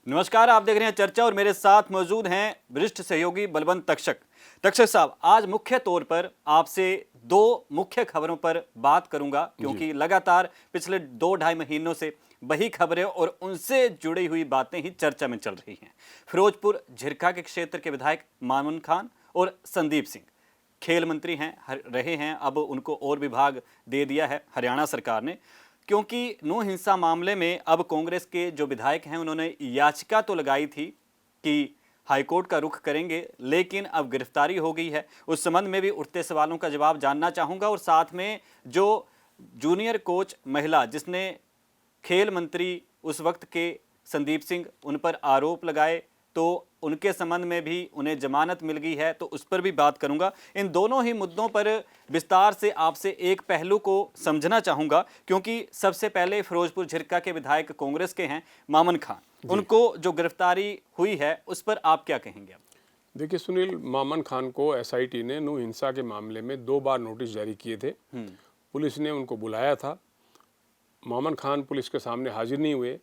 नमस्कार, आप देख रहे हैं चर्चा और मेरे साथ मौजूद हैं वरिष्ठ सहयोगी बलवंत तक्षक। तक्षक साहब, आज मुख्य तौर पर आपसे दो मुख्य खबरों पर बात करूंगा क्योंकि लगातार पिछले 2-2.5 महीनों से वही खबरें और उनसे जुड़ी हुई बातें ही चर्चा में चल रही हैं। फिरोजपुर झिरका के क्षेत्र के विधायक मामून खान और संदीप सिंह खेल मंत्री रहे हैं, अब उनको और विभाग दे दिया है हरियाणा सरकार ने, क्योंकि नौ हिंसा मामले में अब कांग्रेस के जो विधायक हैं उन्होंने याचिका तो लगाई थी कि हाईकोर्ट का रुख करेंगे, लेकिन अब गिरफ्तारी हो गई है। उस संबंध में भी उठते सवालों का जवाब जानना चाहूँगा और साथ में जो जूनियर कोच महिला जिसने खेल मंत्री उस वक्त के संदीप सिंह उन पर आरोप लगाए, तो उनके संबंध में भी उन्हें जमानत मिल गई है, तो उस पर भी बात करूंगा। इन दोनों ही मुद्दों पर विस्तार से आपसे एक पहलू को समझना चाहूंगा, क्योंकि सबसे पहले फिरोजपुर झिरका के विधायक कांग्रेस के हैं मामून खान, उनको जो गिरफ्तारी हुई है उस पर आप क्या कहेंगे? देखिए सुनील, मामून खान को एसआईटी ने नू हिंसा के मामले में 2 बार नोटिस जारी किए थे। पुलिस ने उनको बुलाया था। मामून खान पुलिस के सामने हाजिर नहीं हुए।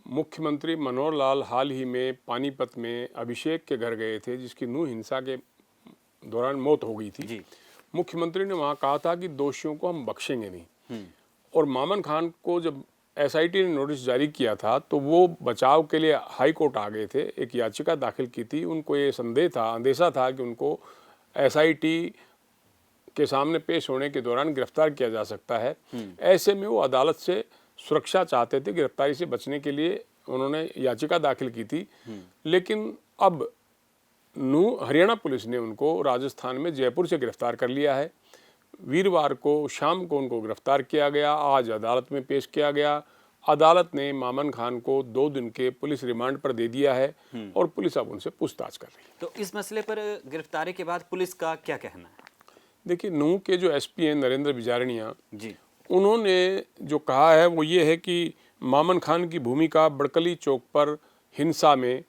मुख्यमंत्री मनोहर लाल हाल ही में पानीपत में अभिषेक के घर गए थे, जिसकी नू हिंसा के दौरान मौत हो गई थी। मुख्यमंत्री ने वहां कहा था कि दोषियों को हम बख्शेंगे नहीं। और मामून खान को जब एसआईटी ने नोटिस जारी किया था तो वो बचाव के लिए हाई कोर्ट आ गए थे, एक याचिका दाखिल की थी। उनको ये अंदेशा था कि उनको एसआईटी के सामने पेश होने के दौरान गिरफ्तार किया जा सकता है। ऐसे में वो अदालत से सुरक्षा चाहते थे, गिरफ्तारी से बचने के लिए उन्होंने याचिका दाखिल की थी। लेकिन अब हरियाणा पुलिस ने उनको राजस्थान में जयपुर से गिरफ्तार कर लिया है। वीरवार को शाम को उनको गिरफ्तार किया गया, आज अदालत में पेश किया गया। अदालत ने मामून खान को 2 दिन के पुलिस रिमांड पर दे दिया है और पुलिस अब उनसे पूछताछ कर रही है। तो इस मसले पर गिरफ्तारी के बाद पुलिस का क्या कहना है? देखिए, नूह के जो एसपी हैं नरेंद्र बिजारनिया जी, उन्होंने जो कहा है वो ये है कि मामून खान की भूमिका बड़कली चौक पर हिंसा में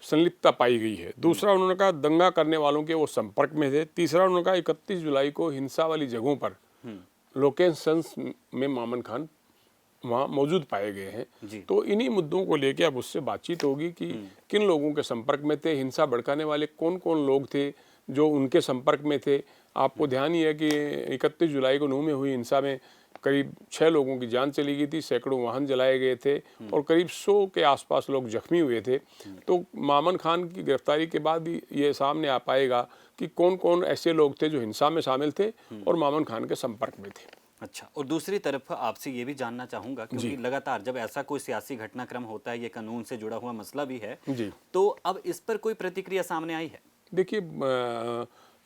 संलिप्तता पाई गई है। दूसरा, उन्होंने कहा दंगा करने वालों के वो संपर्क में थे। तीसरा, उन्होंने कहा 31 जुलाई को हिंसा वाली जगहों पर लोकेशंस में मामून खान वहाँ मौजूद पाए गए हैं। तो इन्हीं मुद्दों को लेकर अब उससे बातचीत होगी कि किन लोगों के संपर्क में थे, हिंसा भड़काने वाले कौन कौन लोग थे जो उनके संपर्क में थे। आपको ध्यान ही है कि 31 जुलाई को नूह में हुई हिंसा में करीब 6 लोगों की जान चली गई थी, सैकड़ों वाहन जलाए गए थे और करीब 100 के आसपास लोग जख्मी हुए थे। तो मामून खान की गिरफ्तारी के बाद ये सामने आ पाएगा कि कौन कौन ऐसे लोग थे जो हिंसा में शामिल थे और मामून खान के संपर्क में थे। अच्छा, और दूसरी तरफ आपसे ये भी जानना चाहूँगा, क्योंकि लगातार जब ऐसा कोई सियासी घटनाक्रम होता है, ये कानून से जुड़ा हुआ मसला भी है, तो अब इस पर कोई प्रतिक्रिया सामने आई है? देखिए,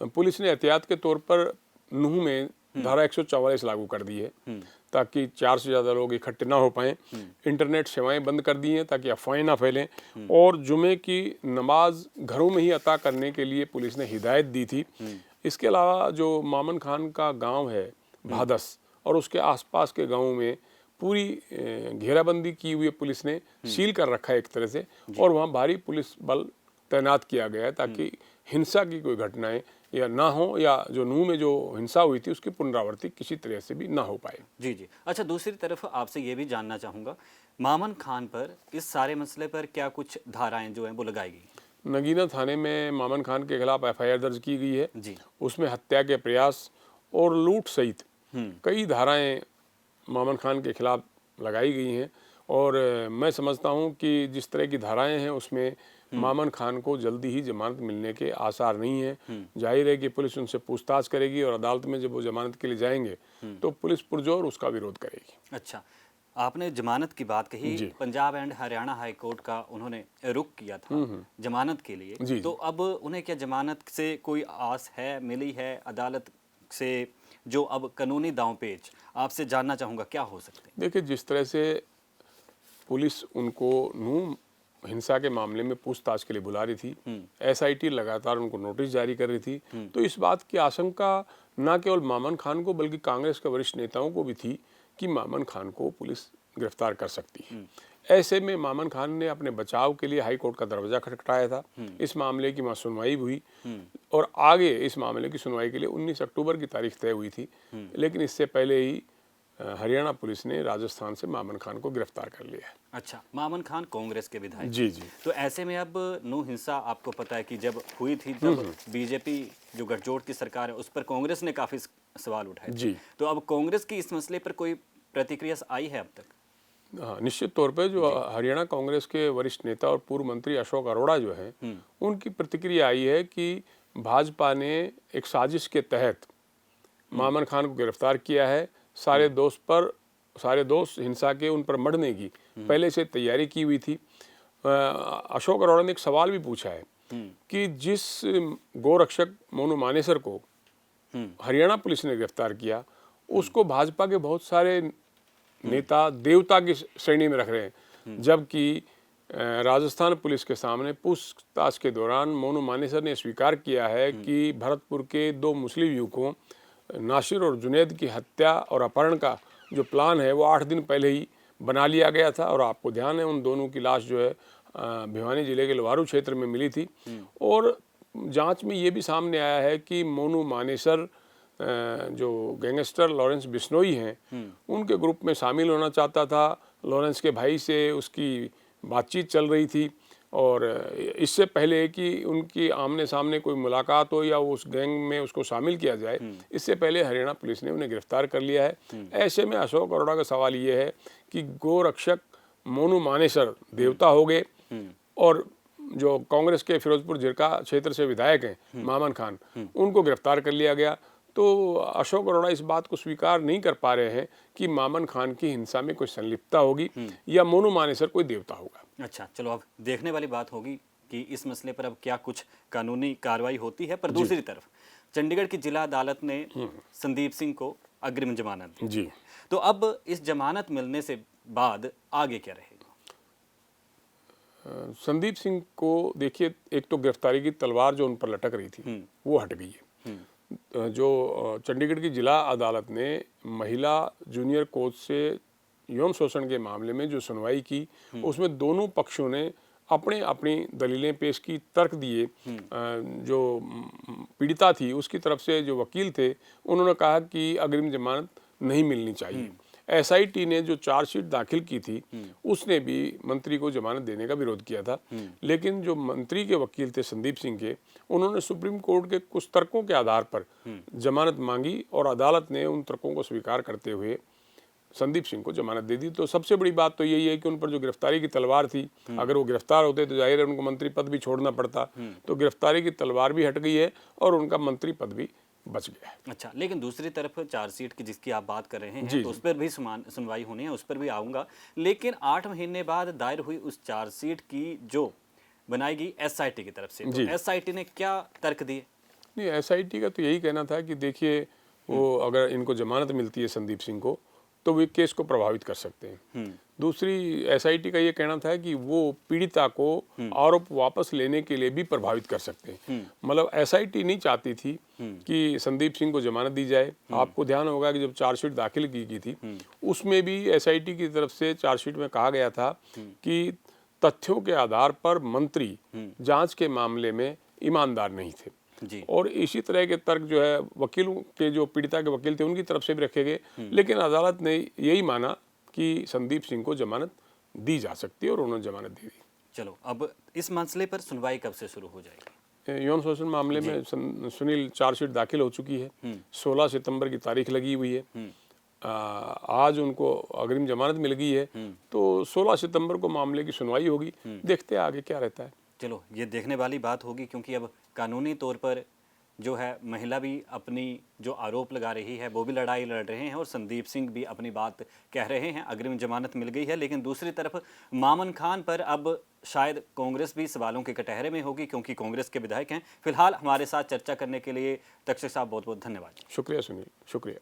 पुलिस ने एहतियात के तौर पर नूह में धारा 144 लागू कर दी है ताकि 4 से ज़्यादा लोग इकट्ठे ना हो पाएं। इंटरनेट सेवाएं बंद कर दी हैं ताकि अफवाहें ना फैलें और जुमे की नमाज घरों में ही अता करने के लिए पुलिस ने हिदायत दी थी। इसके अलावा जो मामून खान का गांव है भादस और उसके आसपास के गाँवों में पूरी घेराबंदी की हुई पुलिस ने, सील कर रखा है एक तरह से, और वहाँ भारी पुलिस बल तैनात किया गया है ताकि हिंसा की कोई घटनाएं या ना हो, या जो नूह में जो हिंसा हुई थी उसकी पुनरावृत्ति किसी तरह से भी ना हो पाए। जी जी। अच्छा, दूसरी तरफ आपसे ये भी जानना चाहूँगा, मामून खान पर इस सारे मसले पर क्या कुछ धाराएं जो हैं वो लगाई गई? नगीना थाने में मामून खान के खिलाफ एफआईआर दर्ज की गई है जी। उसमें हत्या के प्रयास और लूट सहित कई धाराएं मामून खान के खिलाफ लगाई गई हैं और मैं समझता हूं कि जिस तरह की धाराएं हैं उसमें मामून खान को जल्दी ही जमानत मिलने के आसार नहीं है। जाहिर है कि पुलिस उनसे पूछताछ करेगी और अदालत में जब वो जमानत के लिए जाएंगे तो पुलिस पुरजोर उसका विरोध करेगी। अच्छा, आपने जमानत की बात कही, Punjab and Haryana high court का उन्होंने रुख किया था जमानत के लिए, तो अब उन्हें क्या जमानत से कोई आस है, मिली है अदालत से? जो अब कानूनी दांव-पेच आपसे जानना चाहूँगा क्या हो सकते हैं? देखिए, जिस तरह से पुलिस उनको नूह हिंसा के मामले में पूछताछ के लिए बुला रही थी, एसआईटी लगातार उनको नोटिस जारी कर रही थी, तो इस बात की आशंका न केवल मामून खान को बल्कि कांग्रेस के वरिष्ठ नेताओं को भी थी कि मामून खान को पुलिस गिरफ्तार कर सकती है। ऐसे में मामून खान ने अपने बचाव के लिए हाई कोर्ट का दरवाजा खटखटाया था। इस मामले की वहाँ सुनवाई हुई और आगे इस मामले की सुनवाई के लिए 19 अक्टूबर की तारीख तय हुई थी, लेकिन इससे पहले ही हरियाणा पुलिस ने राजस्थान से मामन खान को गिरफ्तार कर लिया है। अच्छा, मामन खान कांग्रेस के विधायक। जी जी। तो ऐसे में अब नू हिंसा आपको पता है कि जब हुई थी तब बीजेपी जो गठजोड़ की सरकार है उस पर कांग्रेस ने काफी सवाल उठाए थे। जी। तो अब कांग्रेस की इस मसले पर कोई प्रतिक्रिया आई है अब तक? हाँ, निश्चित तौर पे जो हरियाणा कांग्रेस के वरिष्ठ नेता और पूर्व मंत्री अशोक अरोड़ा जो हैं, उनकी प्रतिक्रिया आई है कि भाजपा ने एक साजिश के तहत मामन खान को गिरफ्तार किया है। सारे दोस्त हिंसा के उन पर मरने की पहले से तैयारी की हुई थी। अशोक अरोड़ा ने एक सवाल भी पूछा है कि जिस गोरक्षक मोनू मानेसर को हरियाणा पुलिस ने गिरफ्तार किया, उसको भाजपा के बहुत सारे नेता देवता की श्रेणी में रख रहे हैं, जबकि राजस्थान पुलिस के सामने पूछताछ के दौरान मोनू मानेसर ने स्वीकार किया है कि भरतपुर के 2 मुस्लिम युवकों नासिर और जुनैद की हत्या और अपहरण का जो प्लान है वो 8 दिन पहले ही बना लिया गया था। और आपको ध्यान है उन दोनों की लाश जो है भिवानी जिले के लवारू क्षेत्र में मिली थी। और जांच में ये भी सामने आया है कि मोनू मानेसर जो गैंगस्टर लॉरेंस बिश्नोई हैं, उनके ग्रुप में शामिल होना चाहता था। लॉरेंस के भाई से उसकी बातचीत चल रही थी और इससे पहले कि उनकी आमने सामने कोई मुलाकात हो या उस गैंग में उसको शामिल किया जाए, इससे पहले हरियाणा पुलिस ने उन्हें गिरफ्तार कर लिया है। ऐसे में अशोक अरोड़ा का सवाल ये है कि गोरक्षक मोनू मानेसर देवता हो गए और जो कांग्रेस के फिरोजपुर जिरका क्षेत्र से विधायक हैं मामन खान, उनको गिरफ्तार कर लिया गया। तो अशोक अरोड़ा इस बात को स्वीकार नहीं कर पा रहे हैं कि मामन खान की हिंसा में कोई संलिप्तता होगी या मोनू मानेसर कोई देवता होगा। अच्छा, चलो अब देखने वाली बात होगी कि इस मसले पर अब क्या कुछ कानूनी कार्रवाई होती है। पर दूसरी तरफ चंडीगढ़ की जिला अदालत ने संदीप सिंह को अग्रिम जमानत दी जी। तो अब इस जमानत मिलने से बाद आगे क्या रहेगा? संदीप सिंह को देखिए, एक तो गिरफ्तारी की तलवार जो उन पर लटक रही थी वो हट गई है। जो चंडीगढ़ की जिला अदालत ने महिला जूनियर कोच से यौन शोषण के मामले में जो सुनवाई की, उसमें दोनों पक्षों ने अपने अपनी दलीलें पेश की, तर्क दिए। जो पीड़िता थी उसकी तरफ से जो वकील थे उन्होंने कहा कि अग्रिम जमानत नहीं मिलनी चाहिए। एसआईटी ने जो चार्जशीट दाखिल की थी उसने भी मंत्री को जमानत देने का विरोध किया था, लेकिन जो मंत्री के वकील थे संदीप सिंह के, उन्होंने सुप्रीम कोर्ट के कुछ तर्कों के आधार पर जमानत मांगी और अदालत ने उन तर्कों को स्वीकार करते हुए संदीप सिंह को जमानत दे दी। तो सबसे बड़ी बात तो यही है कि उन पर जो गिरफ्तारी की तलवार थी, अगर वो गिरफ्तार होते तो जाहिर है उनको मंत्री पद भी छोड़ना पड़ता। तो गिरफ्तारी की तलवार भी हट गई है और उनका मंत्री पद भी बच गया है। अच्छा, लेकिन दूसरी तरफ चार्जशीट की जिसकी आप बात कर रहे हैं तो उस पर भी सुनवाई होनी है, उस पर भी आऊँगा। लेकिन 8 महीने बाद दायर हुई उस चार्जशीट की जो बनाई गई एसआईटी की तरफ से, तो एसआईटी ने क्या तर्क दिए? नहीं, एसआईटी का तो यही कहना था कि देखिए, वो अगर इनको जमानत मिलती है संदीप सिंह को तो वे केस को प्रभावित कर सकते हैं। दूसरी एसआईटी का ये कहना था कि वो पीड़िता को आरोप वापस लेने के लिए भी प्रभावित कर सकते हैं। मतलब एसआईटी नहीं चाहती थी कि संदीप सिंह को जमानत दी जाए। आपको ध्यान होगा कि जब चार्जशीट दाखिल की गई थी उसमें भी एसआईटी की तरफ से चार्जशीट में कहा गया था कि तथ्यों के आधार पर मंत्री जांच के मामले में ईमानदार नहीं थे जी। और इसी तरह के तर्क जो है वकीलों के, जो पीड़िता के वकील थे, उनकी तरफ से भी रखे गए। लेकिन अदालत ने यही माना कि संदीप सिंह को जमानत दी जा सकती है और उन्होंने जमानत दे दी। चलो, अब इस मसले पर सुनवाई कब से शुरू हो जाएगी? यौन शोषण मामले में सुनील चार्जशीट दाखिल हो चुकी है। 16 सितंबर की तारीख लगी हुई है। आज उनको अग्रिम जमानत मिल गई है, तो 16 सितंबर को मामले की सुनवाई होगी। देखते हैं आगे क्या रहता है। चलो, ये देखने वाली बात होगी, क्योंकि अब कानूनी तौर पर जो है महिला भी अपनी जो आरोप लगा रही है वो भी लड़ाई लड़ रहे हैं और संदीप सिंह भी अपनी बात कह रहे हैं। अग्रिम जमानत मिल गई है, लेकिन दूसरी तरफ मामन खान पर अब शायद कांग्रेस भी सवालों के कटहरे में होगी, क्योंकि कांग्रेस के विधायक हैं। फिलहाल हमारे साथ चर्चा करने के लिए तक्षक साहब बहुत बहुत धन्यवाद। शुक्रिया सुनील, शुक्रिया।